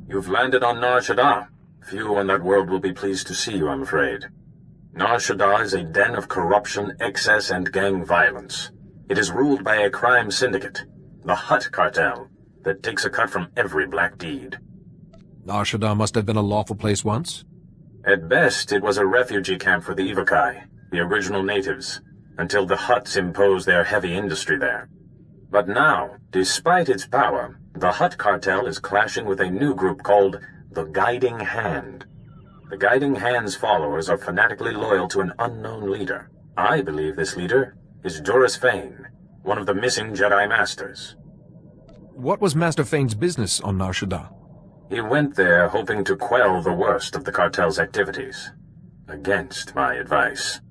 You've landed on Nar Shaddaa. Few on that world will be pleased to see you, I'm afraid. Nar Shaddaa is a den of corruption, excess, and gang violence. It is ruled by a crime syndicate, the Hutt cartel, that takes a cut from every black deed. Nar Shaddaa must have been a lawful place once? At best, it was a refugee camp for the Ivakai, the original natives, until the Hutts imposed their heavy industry there. But now, despite its power, the Hutt cartel is clashing with a new group called the Guiding Hand. The Guiding Hand's followers are fanatically loyal to an unknown leader. I believe this leader is Duras Fane, one of the missing Jedi Masters. What was Master Fane's business on Nar Shaddaa? He went there hoping to quell the worst of the cartel's activities, against my advice.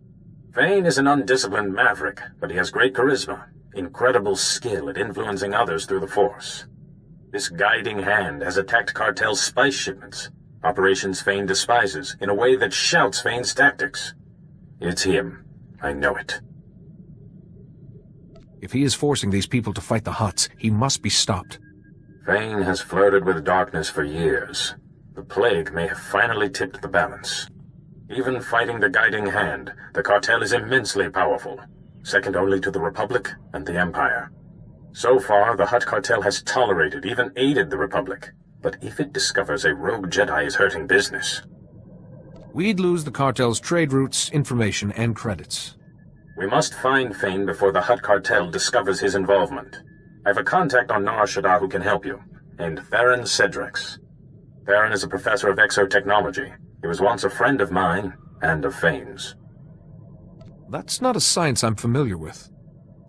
Fane is an undisciplined maverick, but he has great charisma, incredible skill at influencing others through the Force. This Guiding Hand has attacked cartel's spice shipments, operations Fane despises, in a way that shouts Fane's tactics. It's him. I know it. If he is forcing these people to fight the Hutts, he must be stopped. Fane has flirted with darkness for years. The plague may have finally tipped the balance. Even fighting the Guiding Hand, the cartel is immensely powerful, second only to the Republic and the Empire. So far, the Hutt cartel has tolerated, even aided the Republic. But if it discovers a rogue Jedi is hurting business... We'd lose the cartel's trade routes, information, and credits. We must find Fane before the Hutt cartel discovers his involvement. I have a contact on Nar Shaddaa who can help you, named Tharan Cedrax. Tharan is a professor of exotechnology. He was once a friend of mine, and of Fane's. That's not a science I'm familiar with.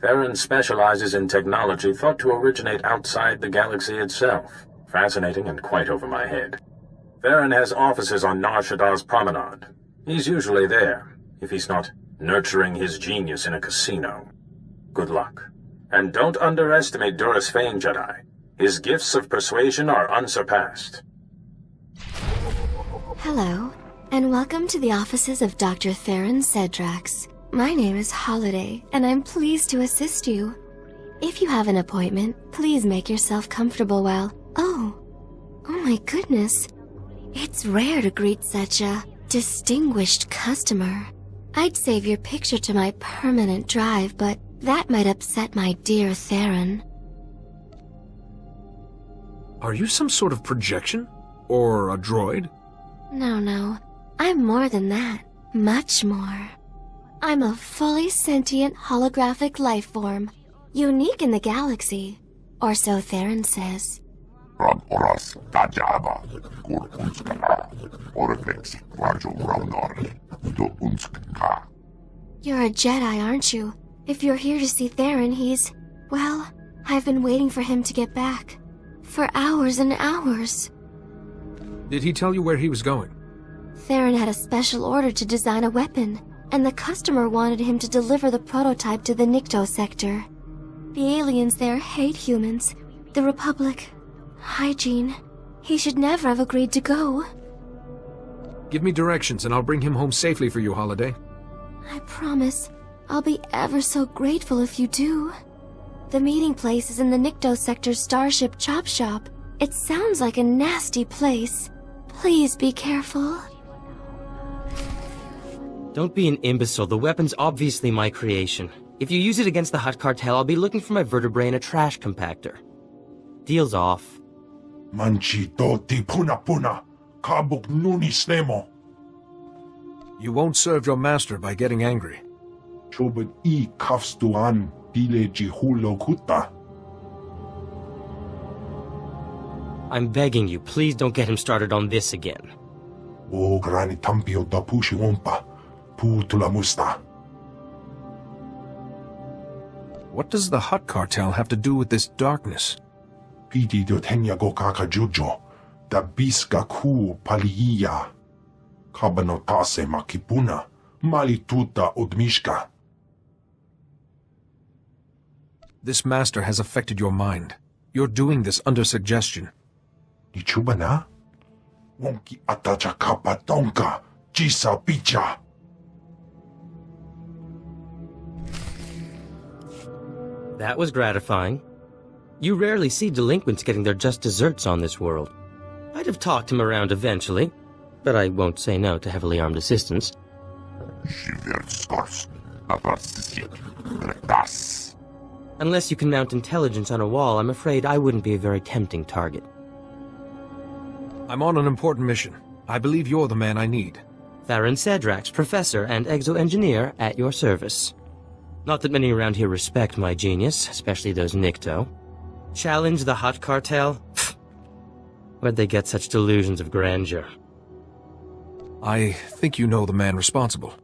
Tharan specializes in technology thought to originate outside the galaxy itself. Fascinating and quite over my head. Tharan has offices on Nar Shaddaa's promenade. He's usually there, if he's not nurturing his genius in a casino. Good luck. And don't underestimate Duras Fane, Jedi. His gifts of persuasion are unsurpassed. Hello, and welcome to the offices of Dr. Tharan Cedrax. My name is Holiday, and I'm pleased to assist you. If you have an appointment, please make yourself comfortable while... Oh my goodness. It's rare to greet such a distinguished customer. I'd save your picture to my permanent drive, but that might upset my dear Tharan. Are you some sort of projection? Or a droid? No. I'm more than that. Much more. I'm a fully sentient holographic life form, unique in the galaxy, or so Tharan says. You're a Jedi, aren't you? If you're here to see Tharan, he's... Well, I've been waiting for him to get back. For hours and hours. Did he tell you where he was going? Tharan had a special order to design a weapon, and the customer wanted him to deliver the prototype to the Nikto sector. The aliens there hate humans. The Republic. Hygiene. He should never have agreed to go. Give me directions and I'll bring him home safely for you, Holiday. I promise. I'll be ever so grateful if you do. The meeting place is in the Nikto sector's Starship Chop Shop. It sounds like a nasty place. Please be careful. Don't be an imbecile. The weapon's obviously my creation. If you use it against the Hutt cartel, I'll be looking for my vertebrae in a trash compactor. Deal's off. Manchi doti puna kabuk nuni snemo. You won't serve your master by getting angry. Chobut I kafstuan pile jihulo kuta. I'm begging you, please don't get him started on this again. O grani tampio da pushi wompa. Musta. What does the Hutt cartel have to do with this darkness? Piti do tenya go kaka jojo, da biska ku paliya. Kabanotase makipuna, malituta odmishka. This master has affected your mind. You're doing this under suggestion. Nichubana? Wonki atacha kapatonka, jisa picha. That was gratifying. You rarely see delinquents getting their just desserts on this world. I'd have talked him around eventually, but I won't say no to heavily armed assistance. Unless you can mount intelligence on a wall, I'm afraid I wouldn't be a very tempting target. I'm on an important mission. I believe you're the man I need. Tharan Cedrax, professor and exo-engineer at your service. Not that many around here respect my genius, especially those Nikto. Challenge the Hutt Cartel? Where'd they get such delusions of grandeur? I think you know the man responsible.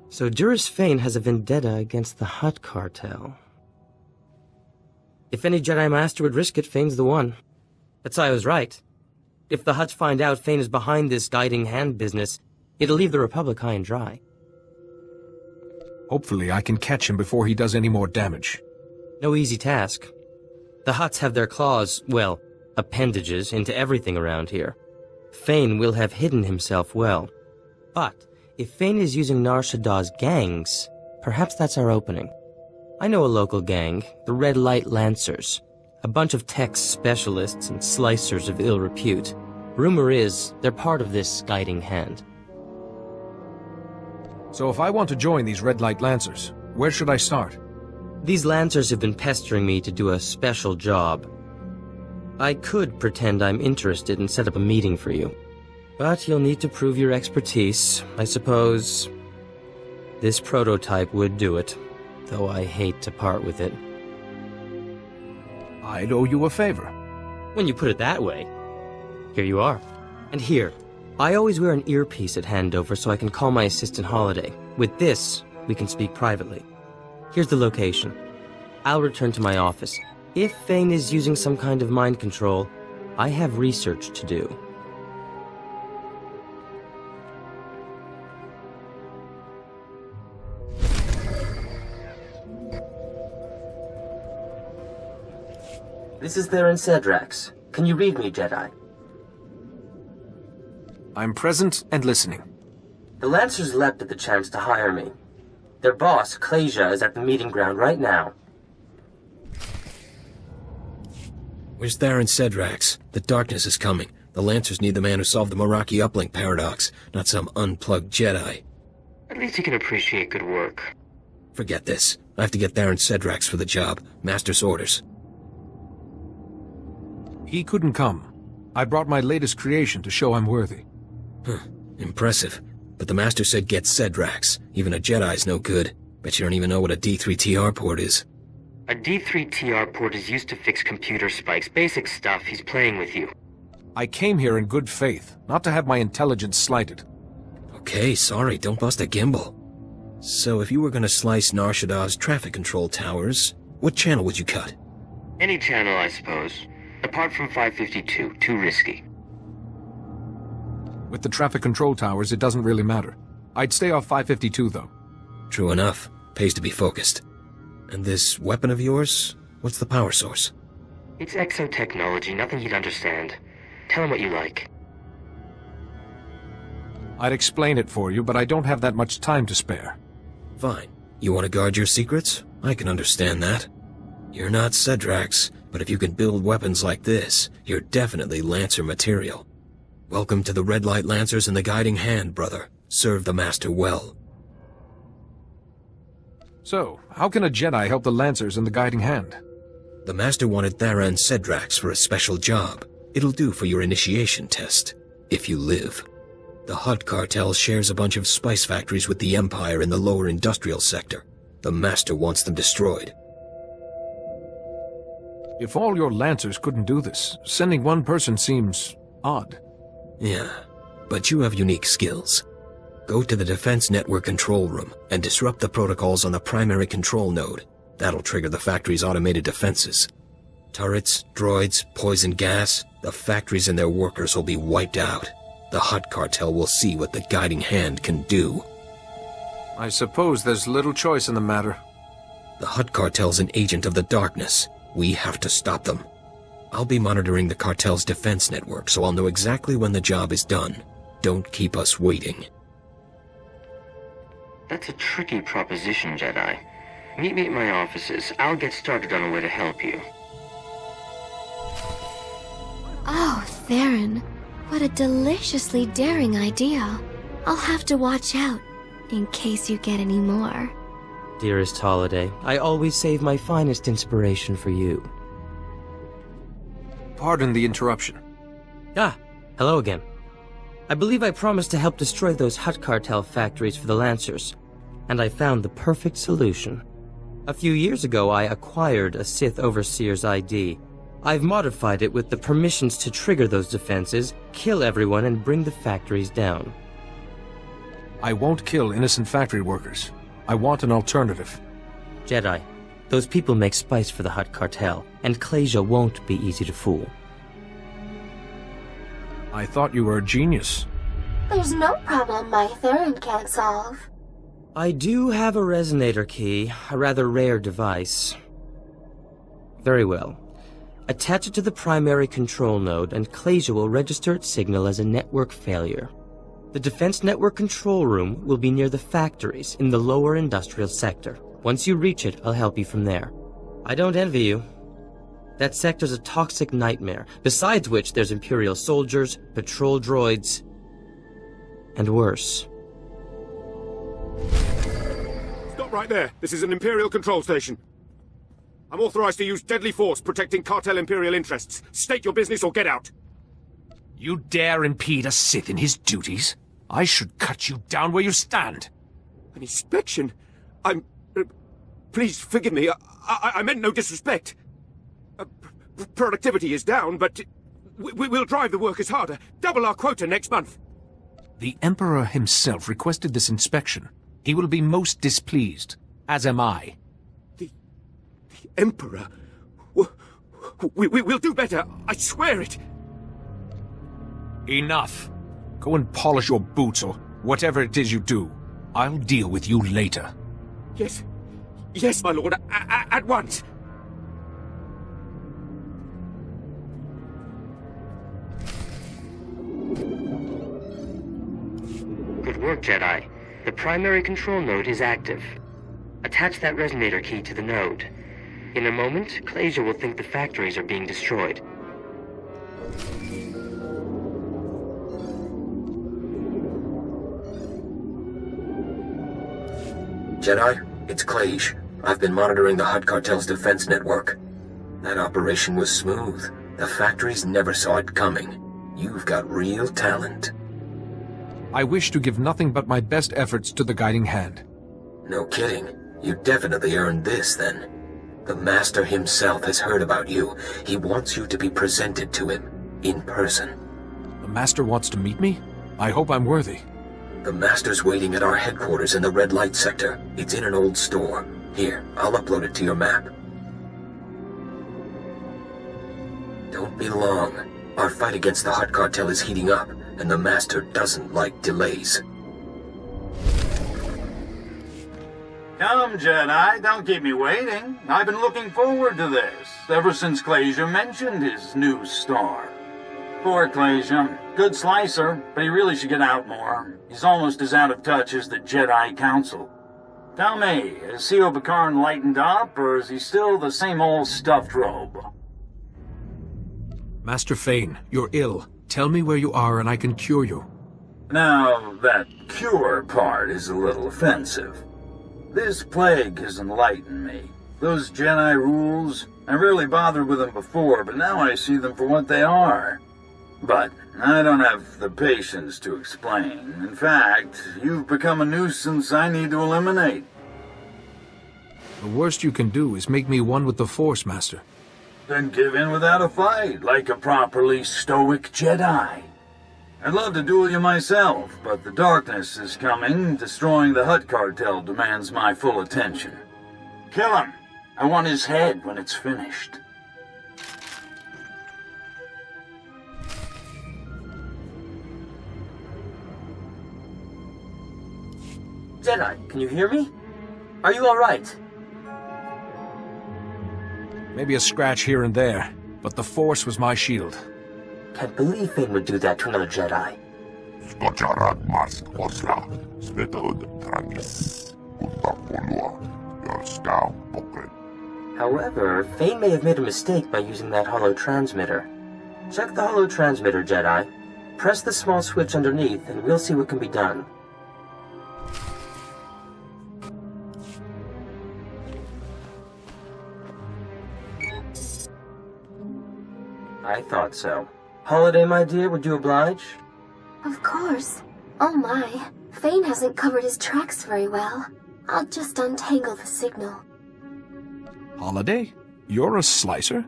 So Duras Fane has a vendetta against the Hutt Cartel. If any Jedi Master would risk it, Fane's the one. That's why I was right. If the Hutts find out Fane is behind this guiding hand business, it'll leave the Republic high and dry. Hopefully I can catch him before he does any more damage. No easy task. The Hutts have their claws, well, appendages, into everything around here. Fane will have hidden himself well. But if Fane is using Nar Shaddaa's gangs, perhaps that's our opening. I know a local gang, the Red Light Lancers. A bunch of tech specialists and slicers of ill repute. Rumor is, they're part of this guiding hand. So if I want to join these Red Light Lancers, where should I start? These Lancers have been pestering me to do a special job. I could pretend I'm interested and set up a meeting for you. But you'll need to prove your expertise. I suppose this prototype would do it, though I hate to part with it. I'd owe you a favor. When you put it that way. Here you are. And here, I always wear an earpiece at handover so I can call my assistant Holiday. With this, we can speak privately. Here's the location. I'll return to my office. If Fane is using some kind of mind control, I have research to do. This is Tharan Cedrax. Can you read me, Jedi? I'm present and listening. The Lancers leapt at the chance to hire me. Their boss, Klasia, is at the meeting ground right now. Where's Tharan Cedrax? The darkness is coming. The Lancers need the man who solved the Meraki uplink paradox, not some unplugged Jedi. At least you can appreciate good work. Forget this. I have to get Tharan Cedrax for the job. Master's orders. He couldn't come. I brought my latest creation to show I'm worthy. Impressive. But the Master said get Cedrax. Even a Jedi's no good. Bet you don't even know what a D3TR port is. A D3TR port is used to fix computer spikes. Basic stuff. He's playing with you. I came here in good faith, not to have my intelligence slighted. Okay, sorry, don't bust a gimbal. So if you were gonna slice Nar Shaddaa's traffic control towers, what channel would you cut? Any channel, I suppose. Apart from 552, too risky. With the traffic control towers, it doesn't really matter. I'd stay off 552, though. True enough. Pays to be focused. And this weapon of yours? What's the power source? It's exotechnology, nothing you'd understand. Tell him what you like. I'd explain it for you, but I don't have that much time to spare. Fine. You want to guard your secrets? I can understand that. You're not Cedrax, but if you can build weapons like this, you're definitely Lancer material. Welcome to the Red Light Lancers and the Guiding Hand, brother. Serve the Master well. So, how can a Jedi help the Lancers and the Guiding Hand? The Master wanted Tharan Cedrax for a special job. It'll do for your initiation test, if you live. The Hutt Cartel shares a bunch of spice factories with the Empire in the lower industrial sector. The Master wants them destroyed. If all your Lancers couldn't do this, sending one person seems odd. Yeah, but you have unique skills. Go to the Defense Network control room and disrupt the protocols on the primary control node. That'll trigger the factory's automated defenses. Turrets, droids, poison gas, the factories and their workers will be wiped out. The Hutt Cartel will see what the Guiding Hand can do. I suppose there's little choice in the matter. The Hutt Cartel's an agent of the darkness. We have to stop them. I'll be monitoring the cartel's defense network, so I'll know exactly when the job is done. Don't keep us waiting. That's a tricky proposition, Jedi. Meet me at my offices. I'll get started on a way to help you. Oh, Tharan, what a deliciously daring idea. I'll have to watch out, in case you get any more. Dearest Holiday, I always save my finest inspiration for you. Pardon the interruption. Ah, hello again. I believe I promised to help destroy those Hutt cartel factories for the Lancers, and I found the perfect solution. A few years ago, I acquired a Sith Overseer's ID. I've modified it with the permissions to trigger those defenses, kill everyone, and bring the factories down. I won't kill innocent factory workers. I want an alternative. Jedi, those people make spice for the Hutt cartel, and Qyzen won't be easy to fool. I thought you were a genius. There's no problem my Tharan can't solve. I do have a resonator key, a rather rare device. Very well. Attach it to the primary control node, and Qyzen will register its signal as a network failure. The Defense Network control room will be near the factories in the lower industrial sector. Once you reach it, I'll help you from there. I don't envy you. That sector's a toxic nightmare, besides which there's Imperial soldiers, patrol droids, and worse. Stop right there. This is an Imperial control station. I'm authorized to use deadly force protecting cartel Imperial interests. State your business or get out. You dare impede a Sith in his duties? I should cut you down where you stand. An inspection? Please forgive me. I meant no disrespect. Productivity is down, but we'll drive the workers harder. Double our quota next month. The Emperor himself requested this inspection. He will be most displeased, as am I. The Emperor? We'll do better. I swear it. Enough. Go and polish your boots or whatever it is you do. I'll deal with you later. Yes. Yes, my lord. At once. Good work, Jedi. The primary control node is active. Attach that resonator key to the node. In a moment, Qyzen will think the factories are being destroyed. Jedi, it's Qyzen. I've been monitoring the Hutt cartel's defense network. That operation was smooth. The factories never saw it coming. You've got real talent. I wish to give nothing but my best efforts to the guiding hand. No kidding. You definitely earned this, then. The Master himself has heard about you. He wants you to be presented to him, in person. The Master wants to meet me? I hope I'm worthy. The Master's waiting at our headquarters in the red light sector. It's in an old store. Here, I'll upload it to your map. Don't be long. Our fight against the Hutt cartel is heating up, and the Master doesn't like delays. Come, Jedi, don't keep me waiting. I've been looking forward to this, ever since Qyzen mentioned his new star. Poor Qyzen. Good slicer, but he really should get out more. He's almost as out of touch as the Jedi Council. Tell me, is C.O. Bakarn lightened up, or is he still the same old stuffed robe? Master Fane, you're ill. Tell me where you are and I can cure you. Now, that cure part is a little offensive. This plague has enlightened me. Those Jedi rules, I rarely bothered with them before, but now I see them for what they are. But I don't have the patience to explain. In fact, you've become a nuisance I need to eliminate. The worst you can do is make me one with the Force, Master. Then give in without a fight, like a properly stoic Jedi. I'd love to duel you myself, but the darkness is coming. Destroying the Hutt cartel demands my full attention. Kill him. I want his head when it's finished. Jedi, can you hear me? Are you alright? Maybe a scratch here and there, but the Force was my shield. Can't believe Fane would do that to another Jedi. However, Fane may have made a mistake by using that holo transmitter. Check the holo transmitter, Jedi. Press the small switch underneath, and we'll see what can be done. I thought so. Holiday, my dear, would you oblige? Of course. Oh my, Fane hasn't covered his tracks very well. I'll just untangle the signal. Holiday? You're a slicer?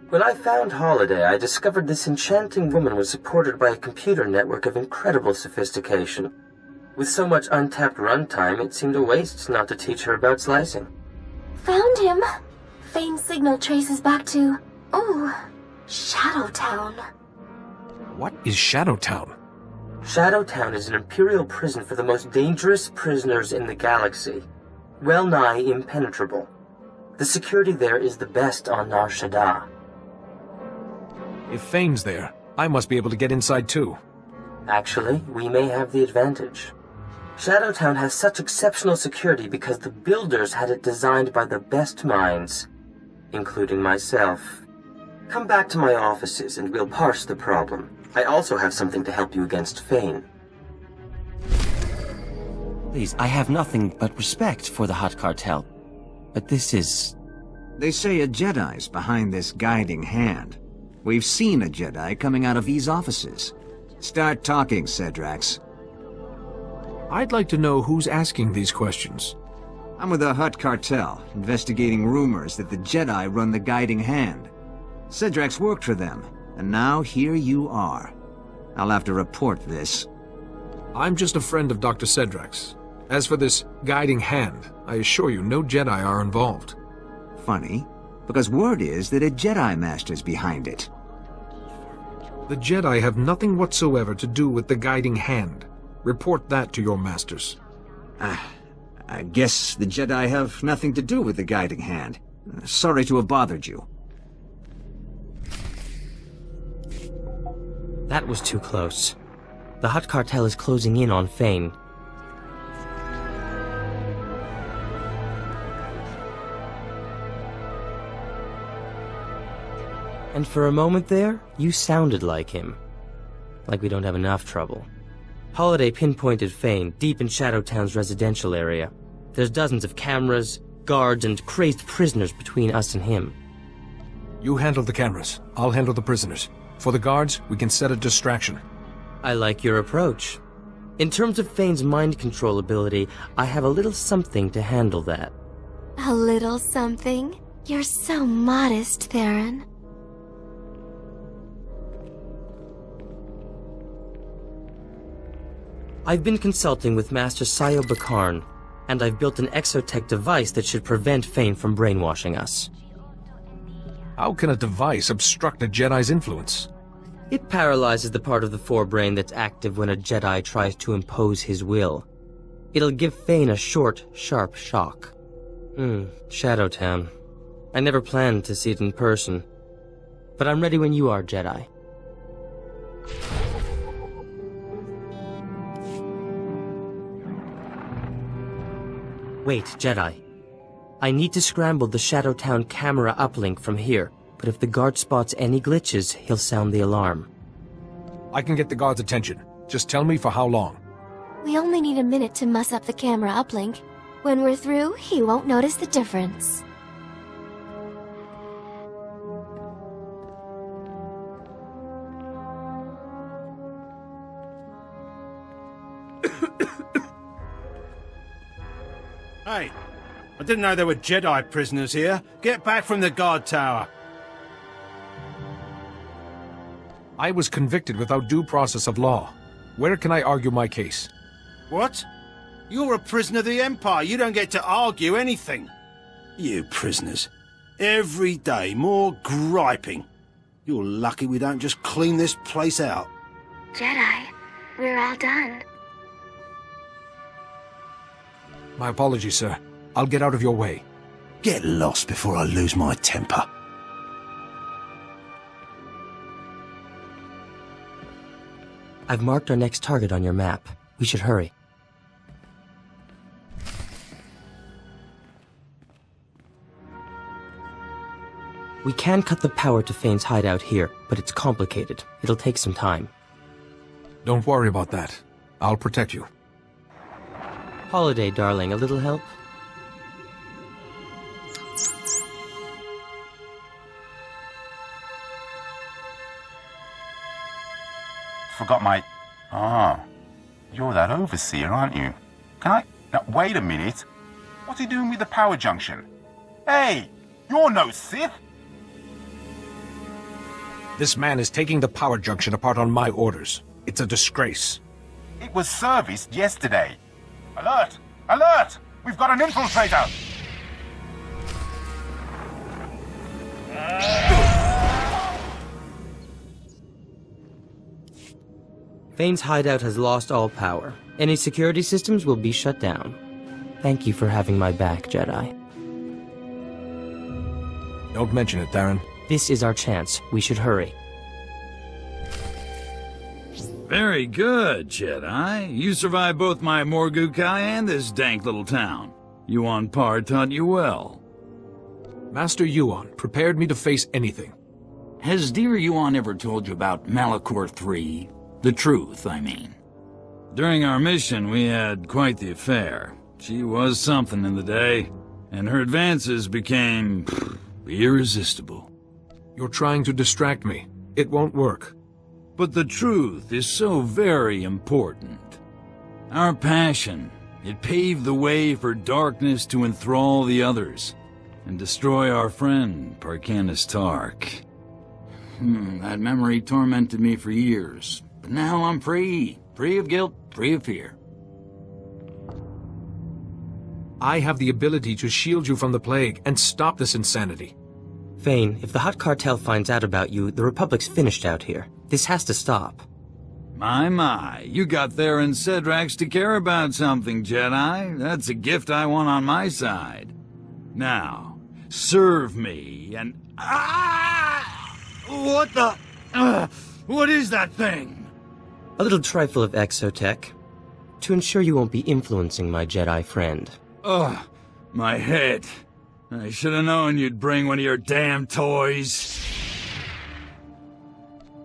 When I found Holiday, I discovered this enchanting woman was supported by a computer network of incredible sophistication. With so much untapped runtime, it seemed a waste not to teach her about slicing. Found him! Fane's signal traces back to... oh, Shadowtown. What is Shadowtown? Shadowtown is an imperial prison for the most dangerous prisoners in the galaxy. Well nigh impenetrable. The security there is the best on Nar Shaddaa. If Fane's there, I must be able to get inside too. Actually, we may have the advantage. Shadowtown has such exceptional security because the builders had it designed by the best minds, including myself. Come back to my offices and we'll parse the problem. I also have something to help you against Fane. Please, I have nothing but respect for the Hutt Cartel. But this is... They say a Jedi's behind this guiding hand. We've seen a Jedi coming out of these offices. Start talking, Cedrax. I'd like to know who's asking these questions. I'm with the Hutt Cartel, investigating rumors that the Jedi run the guiding hand. Cedrax worked for them, and now here you are. I'll have to report this. I'm just a friend of Dr. Cedrax. As for this guiding hand, I assure you no Jedi are involved. Funny, because word is that a Jedi Master's behind it. The Jedi have nothing whatsoever to do with the guiding hand. Report that to your masters. I guess the Jedi have nothing to do with the guiding hand. Sorry to have bothered you. That was too close. The Hutt Cartel is closing in on Fane. And for a moment there, you sounded like him. Like we don't have enough trouble. Holiday pinpointed Fane deep in Shadowtown's residential area. There's dozens of cameras, guards, and crazed prisoners between us and him. You handle the cameras. I'll handle the prisoners. For the guards, we can set a distraction. I like your approach. In terms of Fane's mind control ability, I have a little something to handle that. A little something? You're so modest, Tharan. I've been consulting with Master Sayo Bakarn, and I've built an exotech device that should prevent Fane from brainwashing us. How can a device obstruct a Jedi's influence? It paralyzes the part of the forebrain that's active when a Jedi tries to impose his will. It'll give Fane a short, sharp shock. Shadowtown. I never planned to see it in person. But I'm ready when you are, Jedi. Wait, Jedi. I need to scramble the Shadowtown camera uplink from here, but if the guard spots any glitches, he'll sound the alarm. I can get the guard's attention. Just tell me for how long. We only need a minute to muss up the camera uplink. When we're through, he won't notice the difference. Hey, I didn't know there were Jedi prisoners here. Get back from the guard tower. I was convicted without due process of law. Where can I argue my case? What? You're a prisoner of the Empire. You don't get to argue anything. You prisoners. Every day, more griping. You're lucky we don't just clean this place out. Jedi, we're all done. My apologies, sir. I'll get out of your way. Get lost before I lose my temper. I've marked our next target on your map. We should hurry. We can cut the power to Fane's hideout here, but it's complicated. It'll take some time. Don't worry about that. I'll protect you. Holiday, darling, a little help? Forgot my... Ah, you're that overseer, aren't you? Can I... Now, wait a minute. What's he doing with the power junction? Hey, you're no Sith! This man is taking the power junction apart on my orders. It's a disgrace. It was serviced yesterday. Alert! Alert! We've got an infiltrator! Fane's hideout has lost all power. Any security systems will be shut down. Thank you for having my back, Jedi. Don't mention it, Tharan. This is our chance. We should hurry. Very good, Jedi. You survived both my Morgukai and this dank little town. Yuan Par taught you well. Master Yuan prepared me to face anything. Has dear Yuan ever told you about Malachor III? The truth, I mean. During our mission, we had quite the affair. She was something in the day, and her advances became irresistible. You're trying to distract me. It won't work. But the truth is so very important. Our passion, it paved the way for darkness to enthrall the others, and destroy our friend, Parkanis Tark. That memory tormented me for years, but now I'm free. Free of guilt, free of fear. I have the ability to shield you from the plague and stop this insanity. Fane, if the Hutt Cartel finds out about you, the Republic's finished out here. This has to stop. My, you got Tharan Cedrax to care about something, Jedi. That's a gift I want on my side. Now, serve me and... Ah! What the... what is that thing? A little trifle of exotech, to ensure you won't be influencing my Jedi friend. Ugh, my head. I should have known you'd bring one of your damn toys.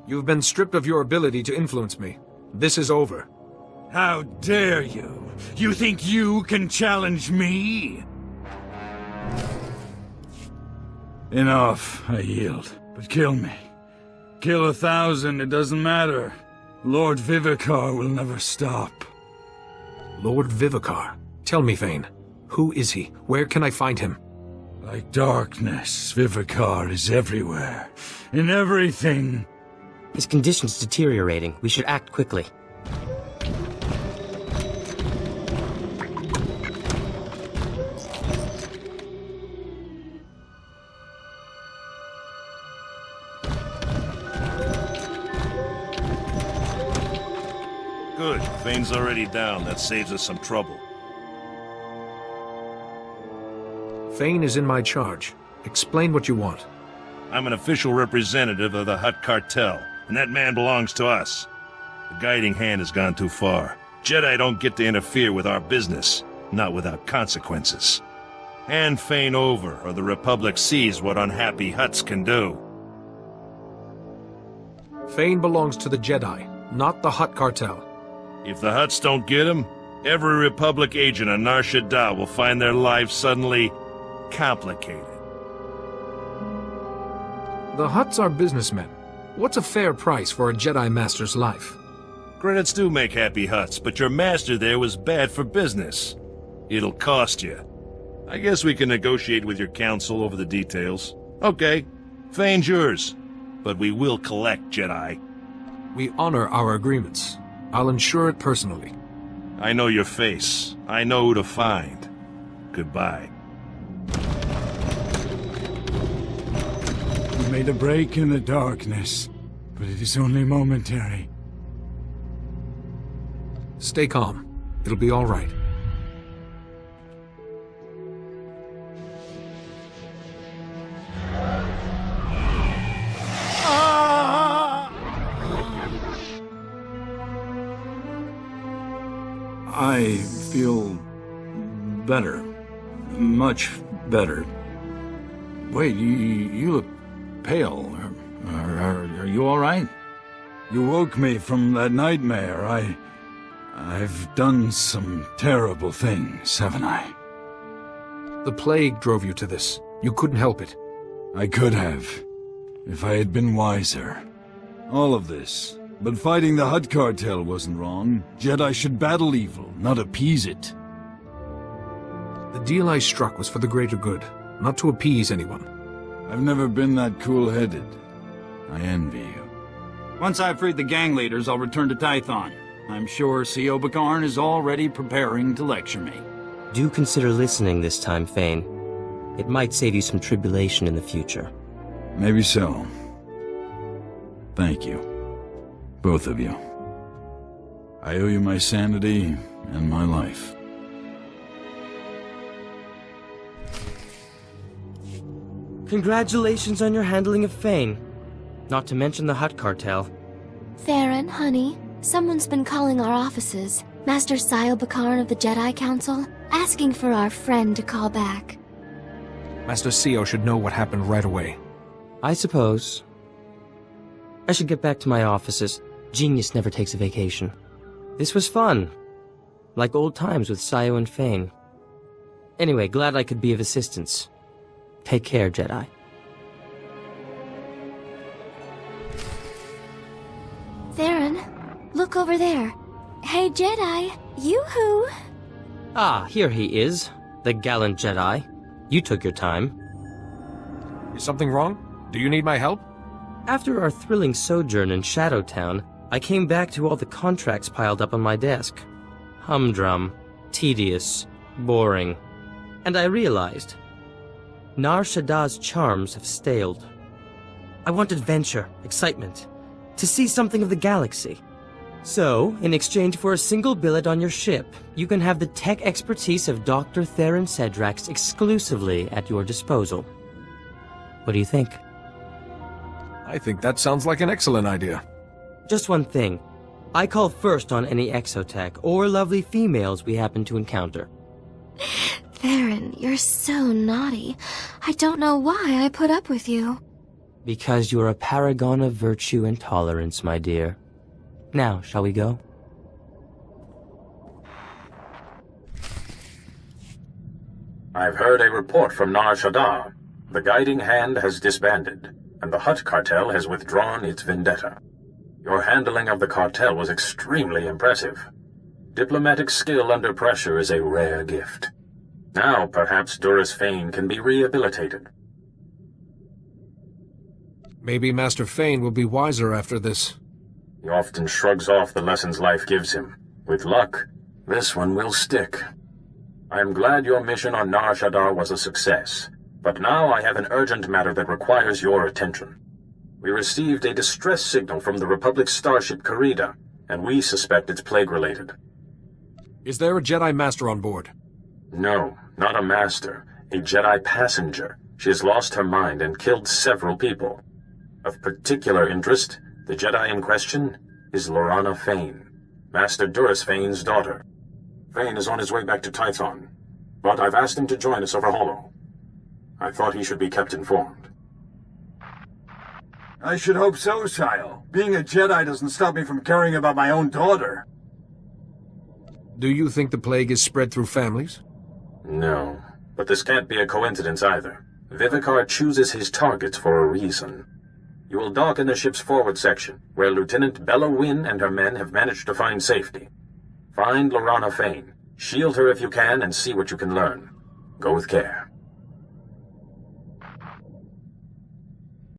You've been stripped of your ability to influence me. This is over. How dare you? You think you can challenge me? Enough, I yield. But kill me. Kill 1,000, it doesn't matter. Lord Vivicar will never stop. Lord Vivicar? Tell me, Fane. Who is he? Where can I find him? Like darkness, Vivicar is everywhere. In everything. His condition's deteriorating. We should act quickly. Good. Fane's already down. That saves us some trouble. Fane is in my charge. Explain what you want. I'm an official representative of the Hutt Cartel, and that man belongs to us. The guiding hand has gone too far. Jedi don't get to interfere with our business, not without consequences. Hand Fane over, or the Republic sees what unhappy Hutts can do. Fane belongs to the Jedi, not the Hutt Cartel. If the Hutts don't get him, every Republic agent on Nar Shaddaa will find their lives suddenly complicated. The Hutts are businessmen. What's a fair price for a Jedi Master's life? Credits do make happy Hutts, but your master there was bad for business. It'll cost you. I guess we can negotiate with your council over the details. Okay, Fane's yours, but we will collect, Jedi. We honor our agreements. I'll ensure it personally. I know your face. I know who to find. Goodbye. We made a break in the darkness, but it is only momentary. Stay calm. It'll be all right. I feel better. Much better. Wait, you look pale. Are you all right? You woke me from that nightmare. I've done some terrible things, haven't I? The plague drove you to this. You couldn't help it. I could have, if I had been wiser. All of this. But fighting the Hutt cartel wasn't wrong. Jedi should battle evil, not appease it. The deal I struck was for the greater good, not to appease anyone. I've never been that cool-headed. I envy you. Once I've freed the gang leaders, I'll return to Tython. I'm sure C.O. Bakarn is already preparing to lecture me. Do consider listening this time, Fane. It might save you some tribulation in the future. Maybe so. Thank you. Both of you. I owe you my sanity and my life. Congratulations on your handling of Fane. Not to mention the Hutt cartel. Tharan, honey, someone's been calling our offices. Master C.O. Bakarn of the Jedi Council, asking for our friend to call back. Master C.O. should know what happened right away. I suppose. I should get back to my offices. Genius never takes a vacation. This was fun. Like old times with C.O. and Fane. Anyway, glad I could be of assistance. Take care, Jedi. Tharan, look over there. Hey, Jedi, yoo-hoo! Ah, here he is, the gallant Jedi. You took your time. Is something wrong? Do you need my help? After our thrilling sojourn in Shadowtown, I came back to all the contracts piled up on my desk. Humdrum, tedious, boring. And I realized, Nar Shaddaa's charms have staled. I want adventure, excitement, to see something of the galaxy. So, in exchange for a single billet on your ship, you can have the tech expertise of Dr. Tharan Cedrax exclusively at your disposal. What do you think? I think that sounds like an excellent idea. Just one thing. I call first on any exotech or lovely females we happen to encounter. Tharan, you're so naughty. I don't know why I put up with you. Because you're a paragon of virtue and tolerance, my dear. Now, shall we go? I've heard a report from Nar Shaddaa. The Guiding Hand has disbanded, and the Hutt cartel has withdrawn its vendetta. Your handling of the cartel was extremely impressive. Diplomatic skill under pressure is a rare gift. Now, perhaps Duras Fane can be rehabilitated. Maybe Master Fane will be wiser after this. He often shrugs off the lessons life gives him. With luck, this one will stick. I am glad your mission on Nar Shaddaa was a success, but now I have an urgent matter that requires your attention. We received a distress signal from the Republic starship Karida, and we suspect it's plague-related. Is there a Jedi Master on board? No, not a master. A Jedi passenger. She has lost her mind and killed several people. Of particular interest, the Jedi in question is Lorana Fane, Master Duras Fane's daughter. Fane is on his way back to Tython, but I've asked him to join us over Holo. I thought he should be kept informed. I should hope so, Sile. Being a Jedi doesn't stop me from caring about my own daughter. Do you think the plague is spread through families? No, but this can't be a coincidence either. Vivicar chooses his targets for a reason. You will dock in the ship's forward section, where Lieutenant Bella Wynn and her men have managed to find safety. Find Lorana Fane, shield her if you can, and see what you can learn. Go with care.